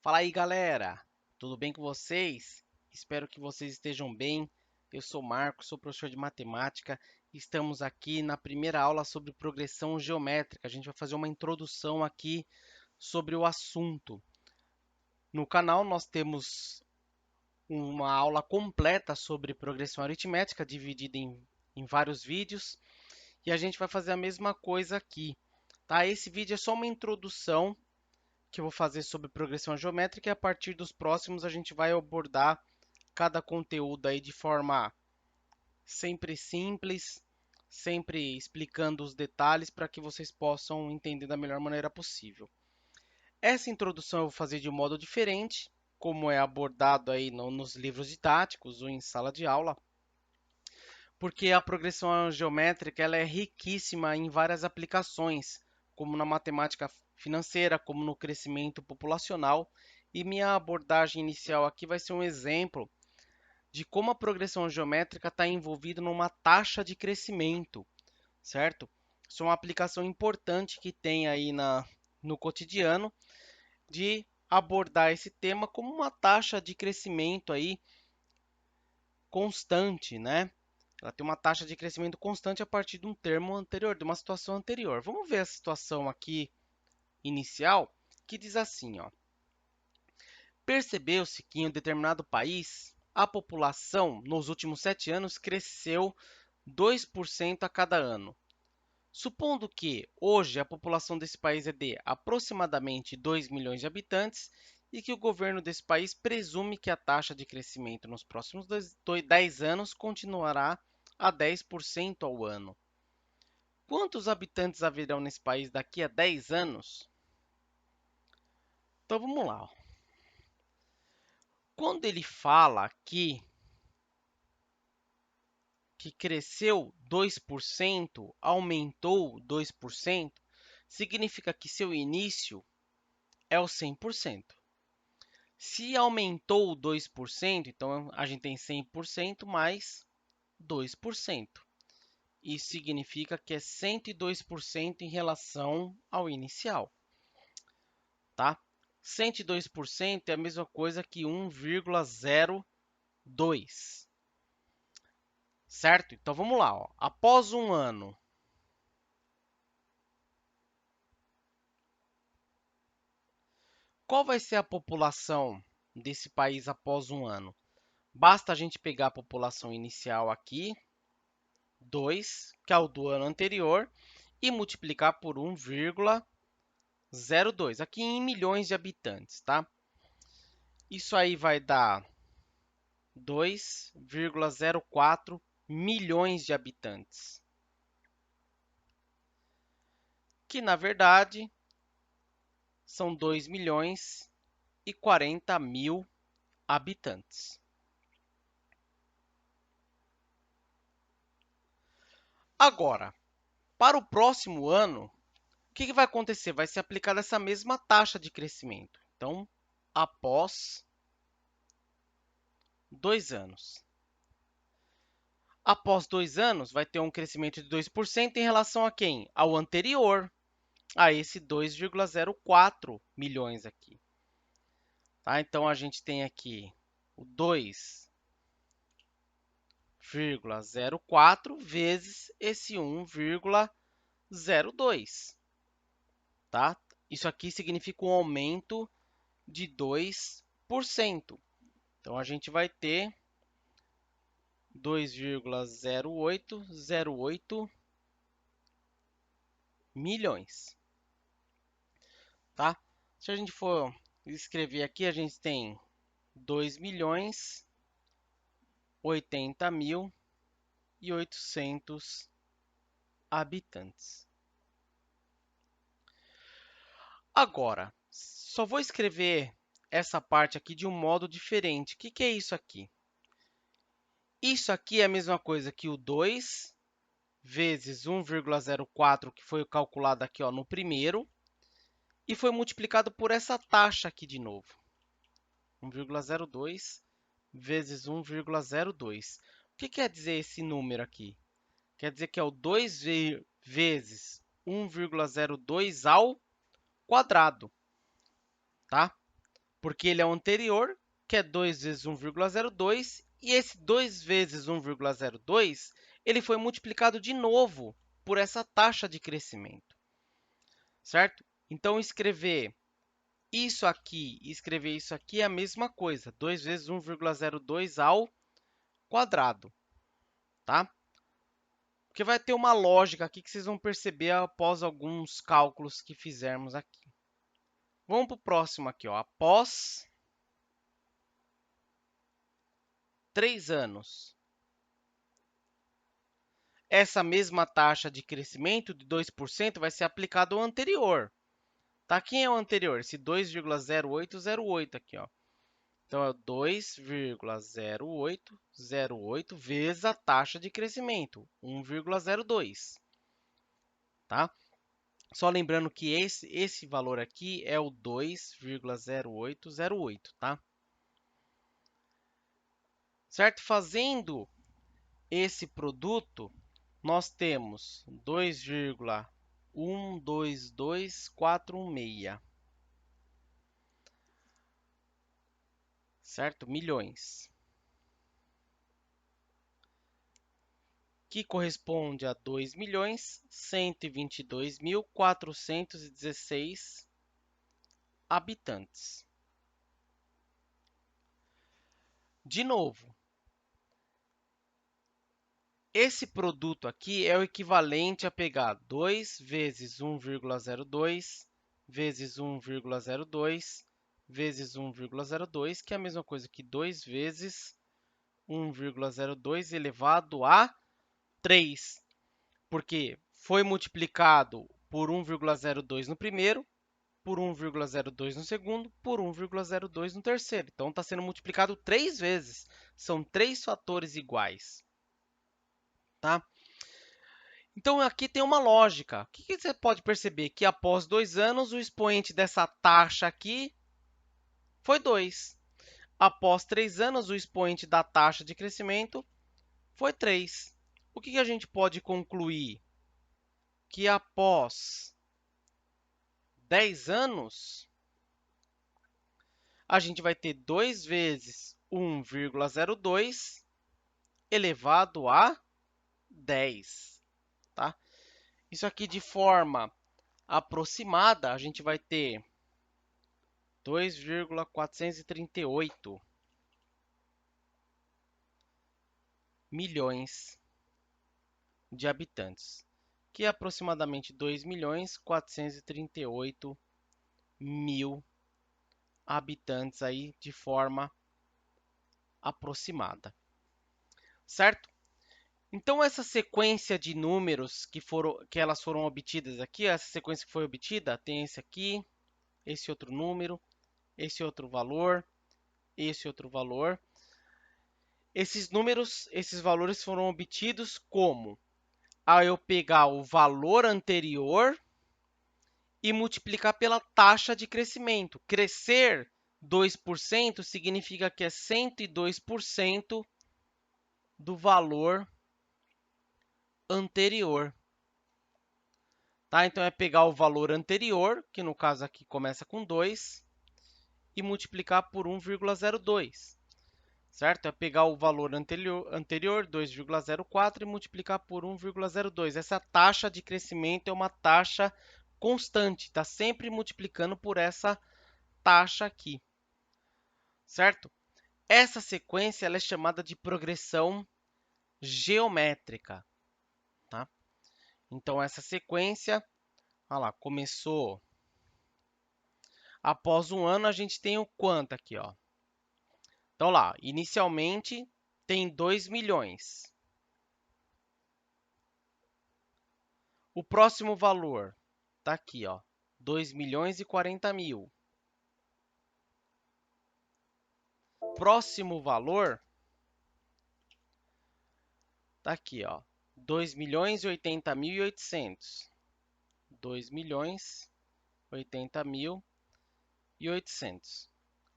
Fala aí, galera! Tudo bem com vocês? Espero que vocês estejam bem. Eu sou Marcos, sou professor de matemática. Estamos aqui na primeira aula sobre progressão geométrica. A gente vai fazer uma introdução aqui sobre o assunto. No canal nós temos uma aula completa sobre progressão aritmética, dividida em vários vídeos, e a gente vai fazer a mesma coisa aqui, tá? Esse vídeo é só uma introdução que eu vou fazer sobre progressão geométrica e a partir dos próximos a gente vai abordar cada conteúdo aí de forma sempre simples, sempre explicando os detalhes para que vocês possam entender da melhor maneira possível. Essa introdução eu vou fazer de um modo diferente, como é abordado aí nos livros didáticos ou em sala de aula, porque a progressão geométrica ela é riquíssima em várias aplicações, como na matemática financeira, como no crescimento populacional, e minha abordagem inicial aqui vai ser um exemplo de como a progressão geométrica está envolvida numa taxa de crescimento, certo? Isso é uma aplicação importante que tem aí no cotidiano de abordar esse tema como uma taxa de crescimento aí constante, né? Ela tem uma taxa de crescimento constante a partir de um termo anterior, de uma situação anterior. Vamos ver a situação aqui inicial, que diz assim, ó. Percebeu-se que em um determinado país, a população nos últimos 7 anos cresceu 2% a cada ano. Supondo que hoje a população desse país é de aproximadamente 2 milhões de habitantes e que o governo desse país presume que a taxa de crescimento nos próximos 10 anos continuará a 10% ao ano. Quantos habitantes haverão nesse país daqui a 10 anos? Então vamos lá. Quando ele fala aqui que cresceu 2%, aumentou 2%, significa que seu início é o 100%. Se aumentou 2%, então a gente tem 100% mais 2%. Isso significa que é 102% em relação ao inicial, tá? 102% é a mesma coisa que 1,02, certo? Então vamos lá, ó. Após um ano, qual vai ser a população desse país após um ano? Basta a gente pegar a população inicial aqui, 2, que é o do ano anterior, e multiplicar por 1,02, aqui em milhões de habitantes, tá? Isso aí vai dar 2,04 milhões de habitantes, que na verdade são 2 milhões e 40 mil habitantes. Agora, para o próximo ano, o que vai acontecer? Vai ser aplicada essa mesma taxa de crescimento. Então, após 2 anos. Após 2 anos, vai ter um crescimento de 2% em relação a quem? Ao anterior, a esse 2,04 milhões aqui. Tá? Então, a gente tem aqui o 2,04 vezes esse 1,02. Tá? Isso aqui significa um aumento de 2%. Então, a gente vai ter 2,0808 milhões. Tá? Se a gente for escrever aqui, a gente tem 2 milhões 80 mil e 800 habitantes. Agora, só vou escrever essa parte aqui de um modo diferente. O que é isso aqui? Isso aqui é a mesma coisa que o 2 vezes 1,04, que foi calculado aqui ó, no primeiro, e foi multiplicado por essa taxa aqui de novo. 1,02 vezes 1,02. O que quer dizer esse número aqui? Quer dizer que é o 2 vezes 1,02 ao quadrado, tá? porque ele é o anterior, que é 2 vezes 1,02, e esse 2 vezes 1,02, ele foi multiplicado de novo por essa taxa de crescimento, certo? Então, escrever isso aqui e escrever isso aqui é a mesma coisa, 2 vezes 1,02 ao quadrado, tá? Porque vai ter uma lógica aqui que vocês vão perceber após alguns cálculos que fizermos aqui. Vamos para o próximo aqui, ó. Após 3 anos, essa mesma taxa de crescimento de 2% vai ser aplicada ao anterior. Tá? Quem é o anterior? Esse 2,0808 aqui, ó. Então, é 2,0808 vezes a taxa de crescimento, 1,02. Tá? Só lembrando que esse valor aqui é o 2,0808, tá? Certo? Fazendo esse produto, nós temos 2,122416, certo? Milhões, que corresponde a 2.122.416 habitantes. De novo, esse produto aqui é o equivalente a pegar 2 vezes 1,02 vezes 1,02 vezes 1,02, que é a mesma coisa que 2 vezes 1,02 elevado a 3, porque foi multiplicado por 1,02 no primeiro, por 1,02 no segundo, por 1,02 no terceiro. Então, está sendo multiplicado 3 vezes. São 3 fatores iguais. Tá? Então, aqui tem uma lógica. O que você pode perceber? Que após 2 anos, o expoente dessa taxa aqui foi 2. Após 3 anos, o expoente da taxa de crescimento foi 3. O que a gente pode concluir? Que após 10 anos, a gente vai ter 2 vezes 1,02 elevado a 10. Tá? Isso aqui, de forma aproximada, a gente vai ter 2,438 milhões de habitantes, que é aproximadamente 2.438.000 habitantes aí de forma aproximada, certo? Então, essa sequência de números que elas foram obtidas aqui, essa sequência que foi obtida, tem esse aqui, esse outro número, esse outro valor, esse outro valor. Esses números, esses valores foram obtidos como? Ao eu pegar o valor anterior e multiplicar pela taxa de crescimento. Crescer 2% significa que é 102% do valor anterior. Tá? Então, é pegar o valor anterior, que no caso aqui começa com 2, e multiplicar por 1,02. Certo? É pegar o valor anterior 2,04, e multiplicar por 1,02. Essa taxa de crescimento é uma taxa constante, está sempre multiplicando por essa taxa aqui, certo? Essa sequência ela é chamada de progressão geométrica, tá? Então, essa sequência, olha lá, começou. Após um ano, a gente tem o quanto aqui, ó? Então, lá, inicialmente tem 2 milhões. O próximo valor está aqui, ó, 2.040.000. Próximo valor está aqui, ó, 2.080.800. 2.080.800.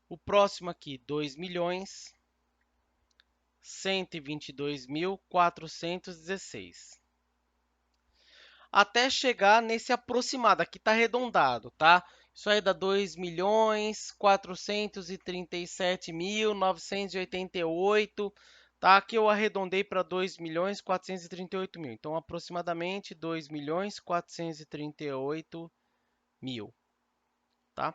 O próximo aqui, 2.122.416. Até chegar nesse aproximado. Aqui está arredondado, tá? Isso aí dá 2.437.988, tá? Aqui eu arredondei para 2.438.000. Então, aproximadamente 2.438.000, tá?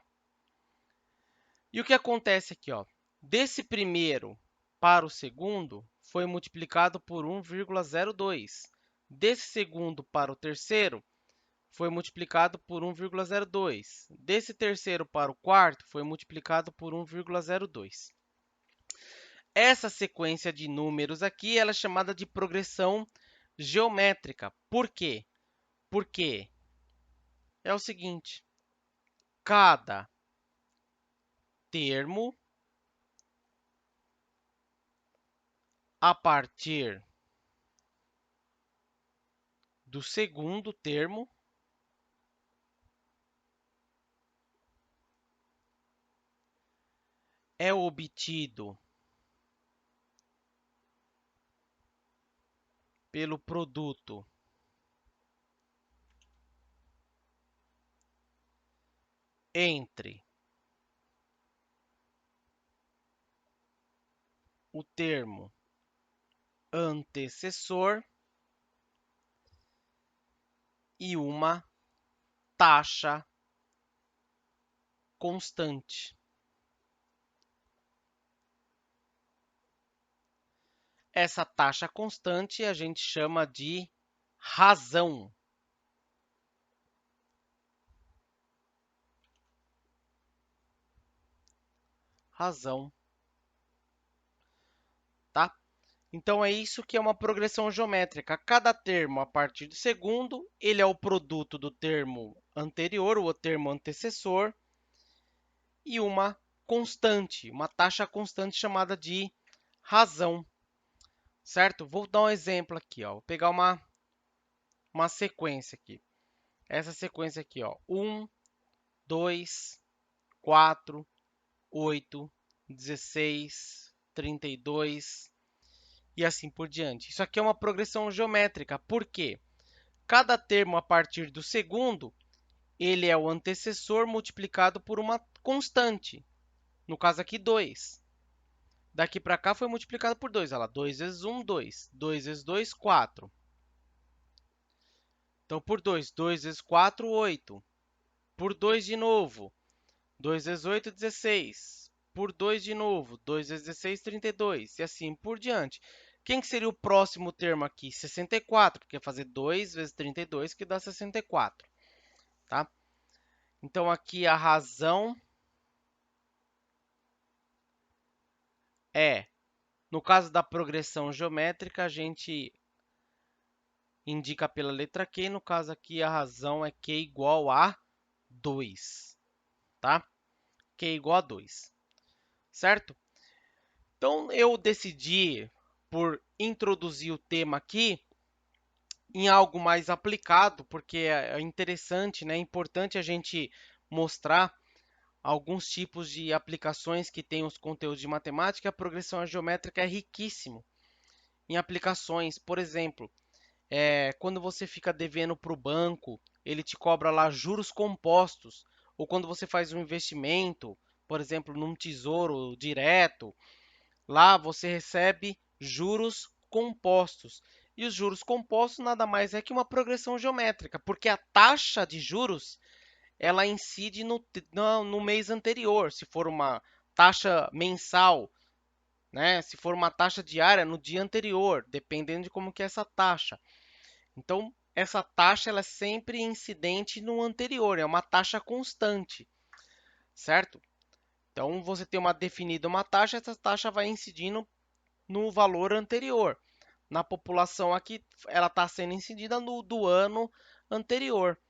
E o que acontece aqui, ó? Desse primeiro para o segundo, foi multiplicado por 1,02. Desse segundo para o terceiro, foi multiplicado por 1,02. Desse terceiro para o quarto, foi multiplicado por 1,02. Essa sequência de números aqui ela é chamada de progressão geométrica. Por quê? Porque é o seguinte: cada termo a partir do segundo termo é obtido pelo produto entre o termo antecessor e uma taxa constante. Essa taxa constante a gente chama de razão. Razão, tá? Então, é isso que é uma progressão geométrica. Cada termo a partir do segundo, ele é o produto do termo anterior, ou o termo antecessor, e uma constante, uma taxa constante chamada de razão, certo? Vou dar um exemplo aqui, ó. Vou pegar uma sequência aqui. Essa sequência aqui, ó. 1, 2, 4, 8, 16, 32 e assim por diante. Isso aqui é uma progressão geométrica. Por quê? Cada termo a partir do segundo, ele é o antecessor multiplicado por uma constante. No caso aqui, 2. Daqui para cá foi multiplicado por 2. Olha lá, 2 vezes 1, 2. 2 vezes 2, 4. Então, por 2, 2 vezes 4, 8. Por 2 de novo, 2 vezes 8, 16. Por 2 de novo, 2 vezes 16, 32. E assim por diante. Quem que seria o próximo termo aqui? 64, porque é fazer 2 vezes 32, que dá 64. Tá? Então, aqui a razão é, no caso da progressão geométrica, a gente indica pela letra Q. No caso aqui, a razão é Q igual a 2. Tá? Q igual a 2. Certo? Então, eu decidi por introduzir o tema aqui em algo mais aplicado, porque é interessante, né? É importante a gente mostrar alguns tipos de aplicações que têm os conteúdos de matemática. A progressão geométrica é riquíssimo em aplicações. Por exemplo, quando você fica devendo para o banco, ele te cobra lá juros compostos. Ou quando você faz um investimento, por exemplo, num tesouro direto, lá você recebe juros compostos. E os juros compostos nada mais é que uma progressão geométrica, porque a taxa de juros ela incide no mês anterior. Se for uma taxa mensal, né? Se for uma taxa diária, no dia anterior, dependendo de como que é essa taxa. Então, essa taxa ela é sempre incidente no anterior, é uma taxa constante, certo? Então, você tem definida uma taxa, essa taxa vai incidindo no valor anterior. Na população aqui, ela está sendo incidida no do ano anterior,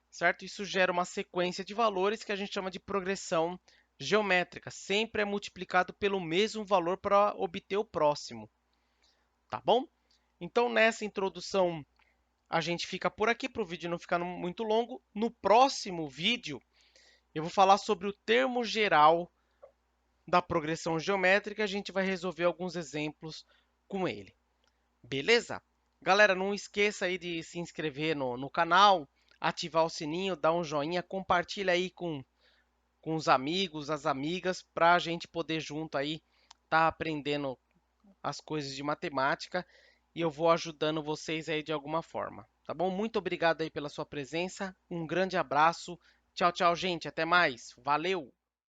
certo? Isso gera uma sequência de valores que a gente chama de progressão geométrica. Sempre é multiplicado pelo mesmo valor para obter o próximo, tá bom? Então, nessa introdução, a gente fica por aqui para o vídeo não ficar muito longo. No próximo vídeo, eu vou falar sobre o termo geral da progressão geométrica. A gente vai resolver alguns exemplos com ele. Beleza? Galera, não esqueça aí de se inscrever no canal, ativar o sininho, dar um joinha, compartilha aí com com os amigos, as amigas, para a gente poder junto aí estar aprendendo as coisas de matemática e eu vou ajudando vocês aí de alguma forma, tá bom? Muito obrigado aí pela sua presença, um grande abraço, tchau, tchau, gente, até mais, valeu!